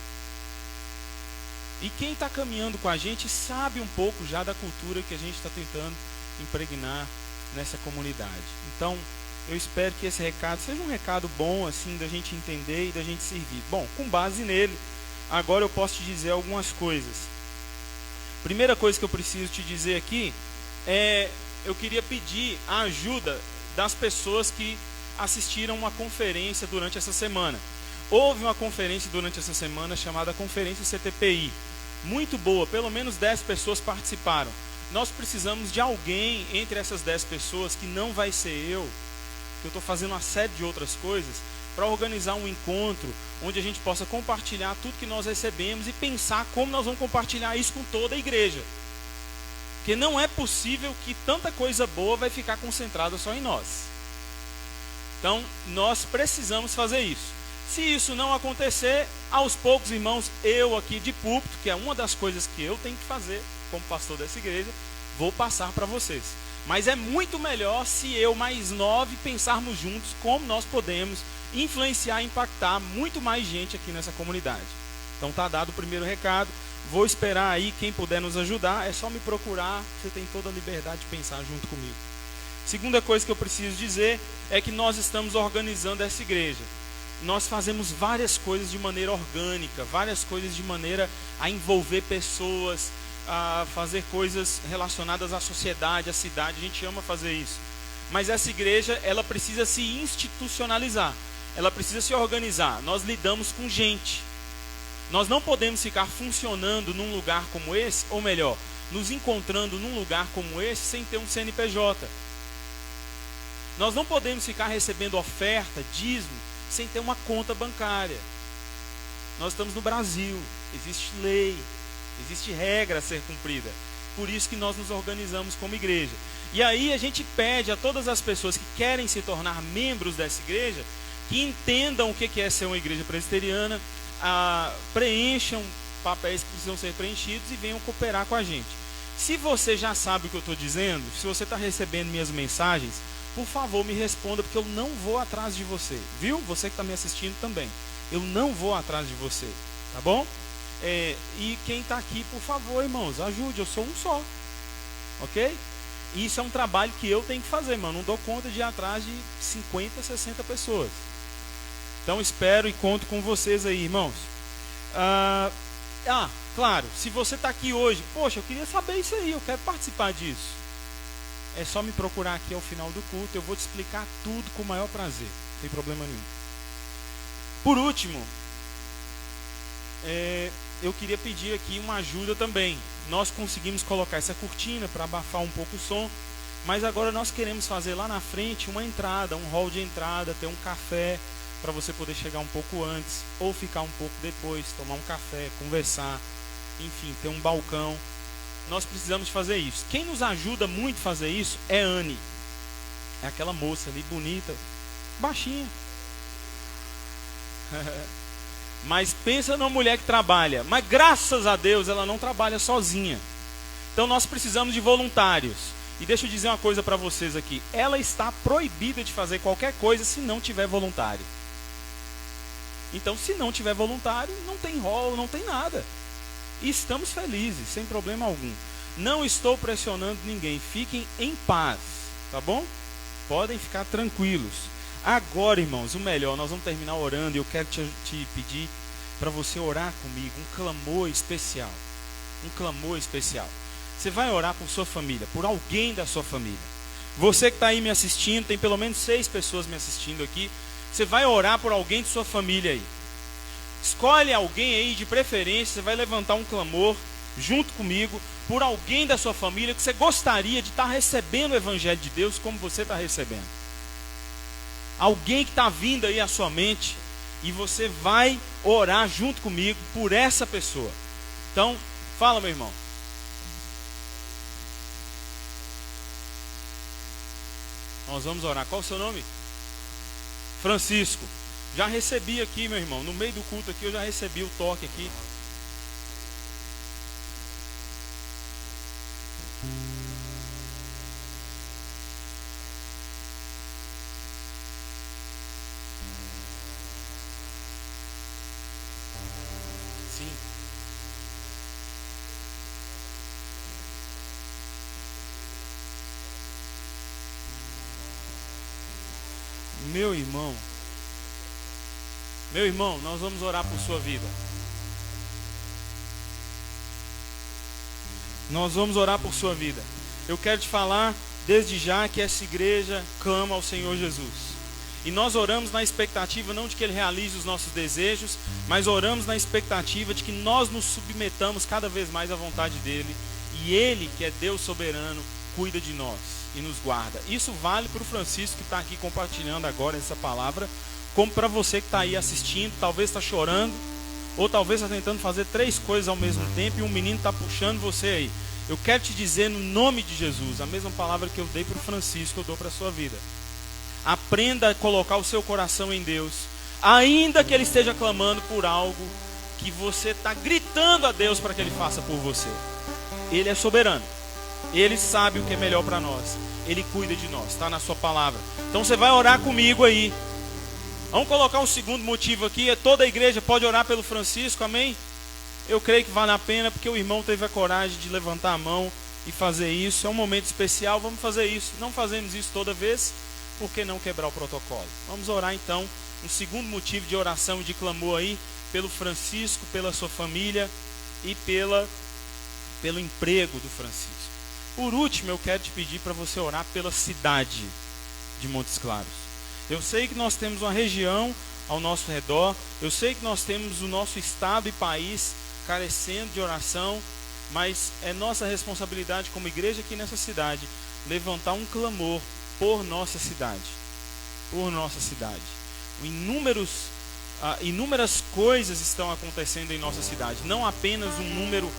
E quem está caminhando com a gente sabe um pouco já da cultura que a gente está tentando impregnar nessa comunidade. Então, eu espero que esse recado seja um recado bom, assim, da gente entender e da gente servir. Bom, com base nele, agora eu posso te dizer algumas coisas. Primeira coisa que eu preciso te dizer aqui eu queria pedir a ajuda das pessoas que assistiram uma conferência durante essa semana. Houve uma conferência durante essa semana chamada Conferência CTPI. Muito boa, pelo menos 10 pessoas participaram. Nós precisamos de alguém entre essas 10 pessoas, que não vai ser eu, que eu estou fazendo uma série de outras coisas, para organizar um encontro onde a gente possa compartilhar tudo que nós recebemos e pensar como nós vamos compartilhar isso com toda a igreja. Porque não é possível que tanta coisa boa vai ficar concentrada só em nós. Então, nós precisamos fazer isso. Se isso não acontecer, aos poucos, irmãos, eu aqui de púlpito, que é uma das coisas que eu tenho que fazer como pastor dessa igreja, vou passar para vocês. Mas é muito melhor se eu mais 9 pensarmos juntos como nós podemos influenciar e impactar muito mais gente aqui nessa comunidade. Então tá dado o primeiro recado. Vou esperar aí, quem puder nos ajudar, é só me procurar, você tem toda a liberdade de pensar junto comigo. Segunda coisa que eu preciso dizer é que nós estamos organizando essa igreja. Nós fazemos várias coisas de maneira orgânica, várias coisas de maneira a envolver pessoas, a fazer coisas relacionadas à sociedade, à cidade. A gente ama fazer isso. Mas essa igreja, ela precisa se institucionalizar, ela precisa se organizar. Nós lidamos com gente. Nós não podemos ficar funcionando num lugar como esse, ou melhor, nos encontrando num lugar como esse sem ter um CNPJ. Nós não podemos ficar recebendo oferta, dízimo, sem ter uma conta bancária. Nós estamos no Brasil, existe lei, existe regra a ser cumprida. Por isso que nós nos organizamos como igreja. E aí a gente pede a todas as pessoas que querem se tornar membros dessa igreja, que entendam o que é ser uma igreja presbiteriana, preencham papéis que precisam ser preenchidos e venham cooperar com a gente. Se você já sabe o que eu estou dizendo, se você está recebendo minhas mensagens, por favor me responda, porque eu não vou atrás de você, viu? Você que está me assistindo também, eu não vou atrás de você, tá bom? E quem está aqui, por favor, irmãos, ajude, eu sou um só, ok? Isso é um trabalho que eu tenho que fazer, mano. Não dou conta de ir atrás de 50, 60 pessoas. Então espero e conto com vocês aí, irmãos. Claro, se você está aqui hoje, poxa, eu queria saber isso aí, eu quero participar disso. É só me procurar aqui ao final do culto, eu vou te explicar tudo com o maior prazer, não tem problema nenhum. Por último, eu queria pedir aqui uma ajuda também. Nós conseguimos colocar essa cortina para abafar um pouco o som, mas agora nós queremos fazer lá na frente uma entrada, um hall de entrada, ter um café para você poder chegar um pouco antes ou ficar um pouco depois, tomar um café, conversar, enfim, ter um balcão. Nós precisamos fazer isso. Quem nos ajuda muito a fazer isso é Anne. É aquela moça ali bonita, baixinha. Mas pensa numa mulher que trabalha. Mas graças a Deus ela não trabalha sozinha. Então nós precisamos de voluntários. E deixa eu dizer uma coisa para vocês aqui. Ela está proibida de fazer qualquer coisa se não tiver voluntário. Então se não tiver voluntário, não tem rol, não tem nada. E estamos felizes, sem problema algum. Não estou pressionando ninguém. Fiquem em paz, tá bom? Podem ficar tranquilos. Agora, irmãos, o melhor, nós vamos terminar orando. E eu quero te pedir para você orar comigo. Um clamor especial. Um clamor especial. Você vai orar por sua família, por alguém da sua família. Você que está aí me assistindo, tem pelo menos 6 pessoas me assistindo aqui. Você vai orar por alguém de sua família aí. Escolhe alguém aí de preferência, você vai levantar um clamor junto comigo por alguém da sua família que você gostaria de estar recebendo o Evangelho de Deus como você está recebendo. Alguém que está vindo aí à sua mente e você vai orar junto comigo por essa pessoa. Então, fala, meu irmão. Nós vamos orar. Qual o seu nome? Francisco. Já recebi aqui, meu irmão, no meio do culto aqui, eu já recebi o toque aqui. Sim. Meu irmão, nós vamos orar por sua vida. Nós vamos orar por sua vida. Eu quero te falar desde já que essa igreja clama ao Senhor Jesus. E nós oramos na expectativa não de que Ele realize os nossos desejos, mas oramos na expectativa de que nós nos submetamos cada vez mais à vontade dEle. E Ele, que é Deus soberano, cuida de nós e nos guarda. Isso vale para o Francisco que está aqui compartilhando agora essa palavra, como para você que está aí assistindo, talvez está chorando, ou talvez está tentando fazer 3 coisas ao mesmo tempo e um menino está puxando você aí. Eu quero te dizer no nome de Jesus, a mesma palavra que eu dei para o Francisco, eu dou para a sua vida. Aprenda a colocar o seu coração em Deus. Ainda que ele esteja clamando por algo que você está gritando a Deus para que Ele faça por você. Ele é soberano. Ele sabe o que é melhor para nós. Ele cuida de nós, está na sua palavra. Então você vai orar comigo aí. Vamos colocar um segundo motivo aqui. Toda a igreja pode orar pelo Francisco, amém? Eu creio que vale a pena, porque o irmão teve a coragem de levantar a mão e fazer isso. É um momento especial, vamos fazer isso. Não fazemos isso toda vez, por que não quebrar o protocolo? Vamos orar então, um segundo motivo de oração e de clamor aí, pelo Francisco, pela sua família e pelo emprego do Francisco. Por último, eu quero te pedir para você orar pela cidade de Montes Claros. Eu sei que nós temos uma região ao nosso redor, eu sei que nós temos o nosso estado e país carecendo de oração, mas é nossa responsabilidade como igreja aqui nessa cidade levantar um clamor por nossa cidade. Por nossa cidade. Inúmeras coisas estão acontecendo em nossa cidade, não apenas um número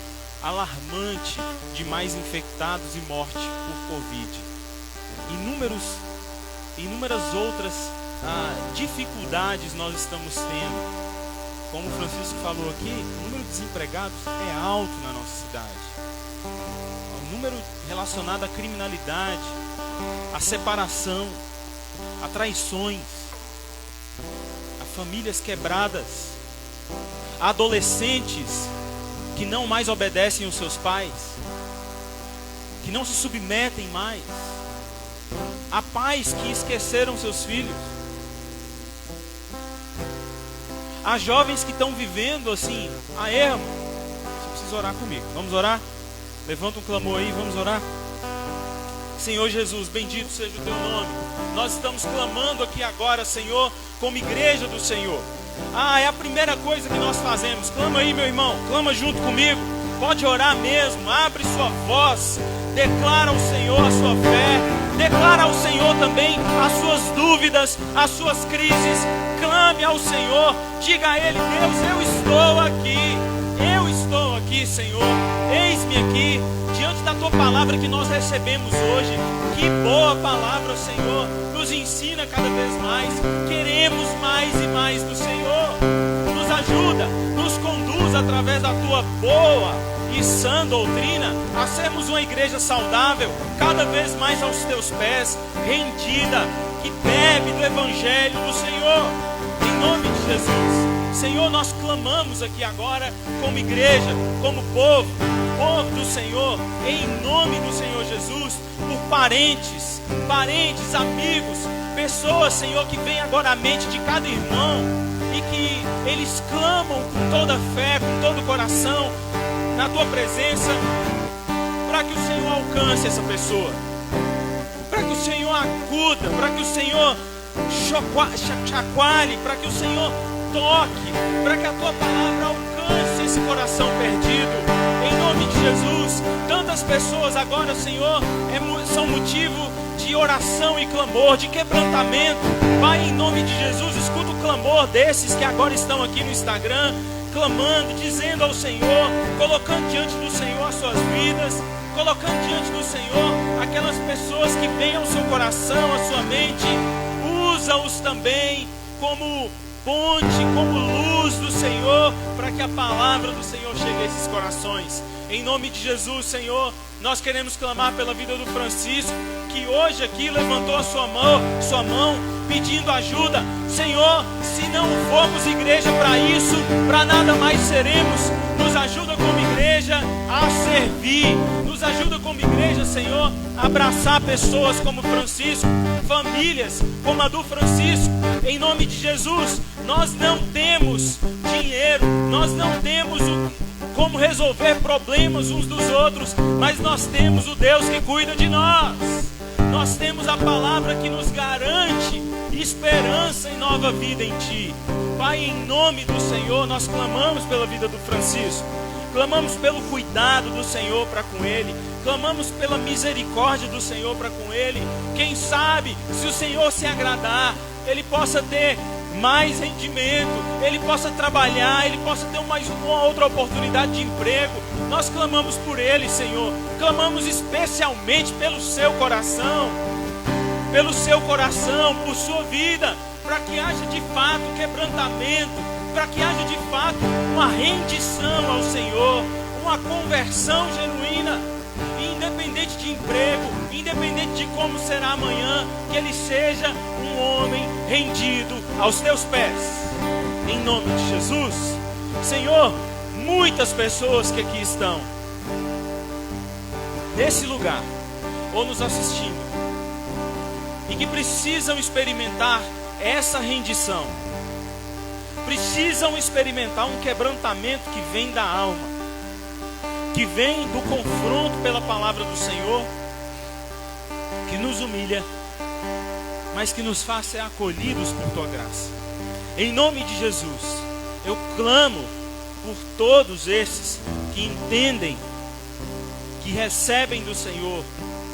alarmante de mais infectados e morte por Covid. Inúmeras outras dificuldades nós estamos tendo. Como o Francisco falou aqui, o número de desempregados é alto na nossa cidade. O número relacionado à criminalidade, à separação, a traições, a famílias quebradas, a adolescentes que não mais obedecem aos seus pais, que não se submetem mais, a pais que esqueceram seus filhos, a jovens que estão vivendo assim, a ermo. Você precisa orar comigo. Vamos orar? Levanta um clamor aí, vamos orar. Senhor Jesus, bendito seja o teu nome. Nós estamos clamando aqui agora, Senhor, como igreja do Senhor. É a primeira coisa que nós fazemos. Clama aí, meu irmão, clama junto comigo. Pode orar mesmo, abre sua voz, declara ao Senhor a sua fé, declara ao Senhor também as suas dúvidas, as suas crises. Clame ao Senhor, diga a Ele: Deus, eu estou aqui, Senhor, eis-me aqui, diante da Tua palavra que nós recebemos hoje. Que boa palavra, Senhor, nos ensina cada vez mais, queremos mais e mais do Senhor. Nos ajuda, nos conduz através da Tua boa e sã doutrina a sermos uma igreja saudável, cada vez mais aos Teus pés, rendida, que bebe do Evangelho do Senhor, em nome de Jesus. Senhor, nós clamamos aqui agora como igreja, como povo do Senhor, em nome do Senhor Jesus, por parentes, amigos, pessoas, Senhor, que vêm agora à mente de cada irmão e que eles clamam com toda a fé, com todo o coração, na Tua presença, para que o Senhor alcance essa pessoa, para que o Senhor acuda, para que o Senhor chacoalhe, para que o Senhor toque, para que a Tua palavra alcance esse coração perdido, em nome de Jesus. Tantas pessoas agora, Senhor, são motivo de oração e clamor, de quebrantamento. Pai, em nome de Jesus, escuta o clamor desses que agora estão aqui no Instagram, clamando, dizendo ao Senhor, colocando diante do Senhor as suas vidas, colocando diante do Senhor aquelas pessoas que vêm ao seu coração, à sua mente. Usa-os também como ponte, como luz do Senhor, para que a palavra do Senhor chegue a esses corações. Em nome de Jesus, Senhor, nós queremos clamar pela vida do Francisco, que hoje aqui levantou a sua mão pedindo ajuda. Senhor, se não formos igreja para isso, para nada mais seremos. Nos ajuda como igreja a servir, nos ajuda como igreja, Senhor, a abraçar pessoas como Francisco, famílias como a do Francisco. Em nome de Jesus, nós não temos dinheiro, nós não temos como resolver problemas uns dos outros, mas nós temos o Deus que cuida de nós. Nós temos a palavra que nos garante esperança e nova vida em Ti. Pai, em nome do Senhor, nós clamamos pela vida do Francisco, clamamos pelo cuidado do Senhor para com ele, clamamos pela misericórdia do Senhor para com ele. Quem sabe, se o Senhor se agradar, ele possa ter mais rendimento, ele possa trabalhar, ele possa ter uma outra oportunidade de emprego. Nós clamamos por ele, Senhor, clamamos especialmente pelo seu coração, por sua vida. para que haja de fato quebrantamento, para que haja de fato uma rendição ao Senhor, uma conversão genuína, e independente de emprego, independente de como será amanhã, que ele seja um homem rendido aos teus pés, em nome de Jesus. Senhor, muitas pessoas que aqui estão nesse lugar ou nos assistindo e que precisam experimentar essa rendição, precisam experimentar um quebrantamento que vem da alma, que vem do confronto pela palavra do Senhor, que nos humilha, mas que nos faz ser acolhidos por tua graça. Em nome de Jesus, eu clamo por todos esses que entendem, que recebem do Senhor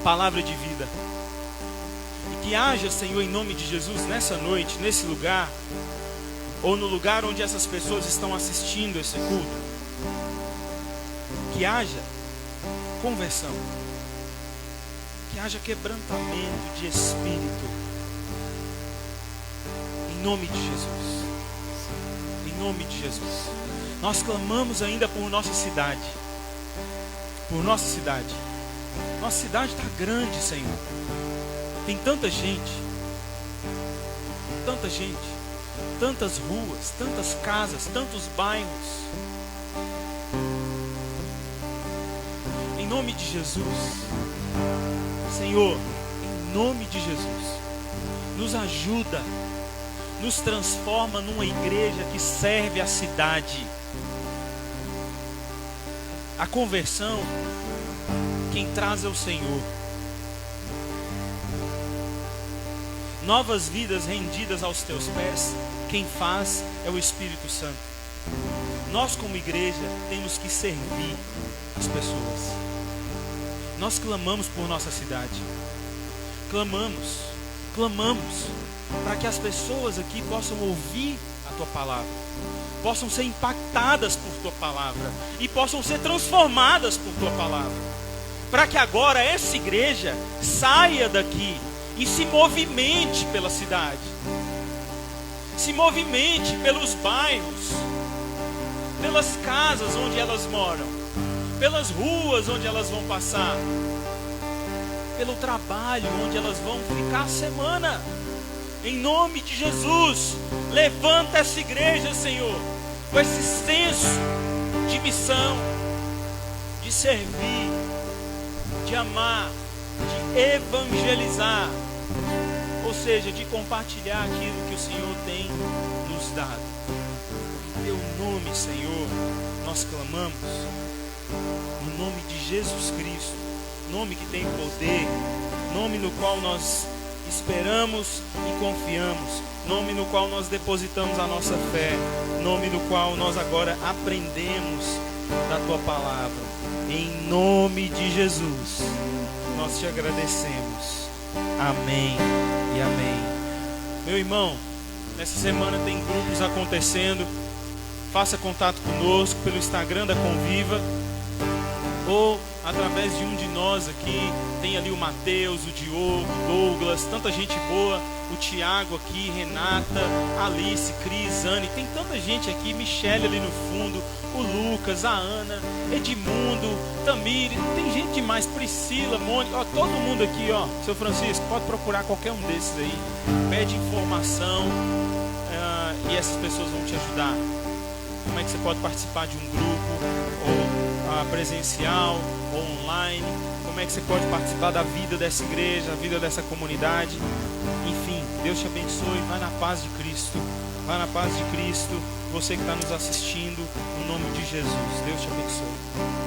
palavra de vida. E que haja, Senhor, em nome de Jesus, nessa noite, nesse lugar, ou no lugar onde essas pessoas estão assistindo esse culto, que haja conversão, que haja quebrantamento de espírito, em nome de Jesus. Em nome de Jesus. Nós clamamos ainda por nossa cidade. Por nossa cidade. Nossa cidade está grande, Senhor. Tem tanta gente. Tanta gente. Tantas ruas, tantas casas, tantos bairros. Em nome de Jesus. Senhor, em nome de Jesus, nos ajuda, nos transforma numa igreja que serve a cidade. A conversão, quem traz é o Senhor. Novas vidas rendidas aos teus pés, quem faz é o Espírito Santo. Nós como igreja temos que servir as pessoas. Nós clamamos por nossa cidade. Clamamos para que as pessoas aqui possam ouvir a tua palavra, possam ser impactadas por tua palavra e possam ser transformadas por tua palavra, para que agora essa igreja saia daqui e se movimente pela cidade, se movimente pelos bairros, pelas casas onde elas moram, pelas ruas onde elas vão passar, pelo trabalho onde elas vão ficar a semana. Em nome de Jesus, levanta essa igreja, Senhor, com esse senso de missão, de servir, de amar, de evangelizar, ou seja, de compartilhar aquilo que o Senhor tem nos dado. Em teu nome, Senhor, nós clamamos, no nome de Jesus Cristo, nome que tem poder, nome no qual nós esperamos e confiamos, nome no qual nós depositamos a nossa fé, nome no qual nós agora aprendemos da tua palavra. Em nome de Jesus, nós te agradecemos. Amém e amém. Meu irmão, nessa semana tem grupos acontecendo. Faça contato conosco pelo Instagram da Conviva, ou através de um de nós aqui. Tem ali o Mateus, o Diogo, o Douglas, tanta gente boa, o Tiago aqui, Renata, Alice, Cris, Anne, tem tanta gente aqui, Michele ali no fundo, o Lucas, a Ana, Edmundo, Tamiri, tem gente demais, Priscila, Mônica, ó, todo mundo aqui, ó. Seu Francisco, pode procurar qualquer um desses aí, pede informação, e essas pessoas vão te ajudar. Como é que você pode participar de um grupo, ou presencial, ou online? Como é que você pode participar da vida dessa igreja, da vida dessa comunidade? Enfim, Deus te abençoe. Vai na paz de Cristo. Vai na paz de Cristo. Você que está nos assistindo, no nome de Jesus. Deus te abençoe.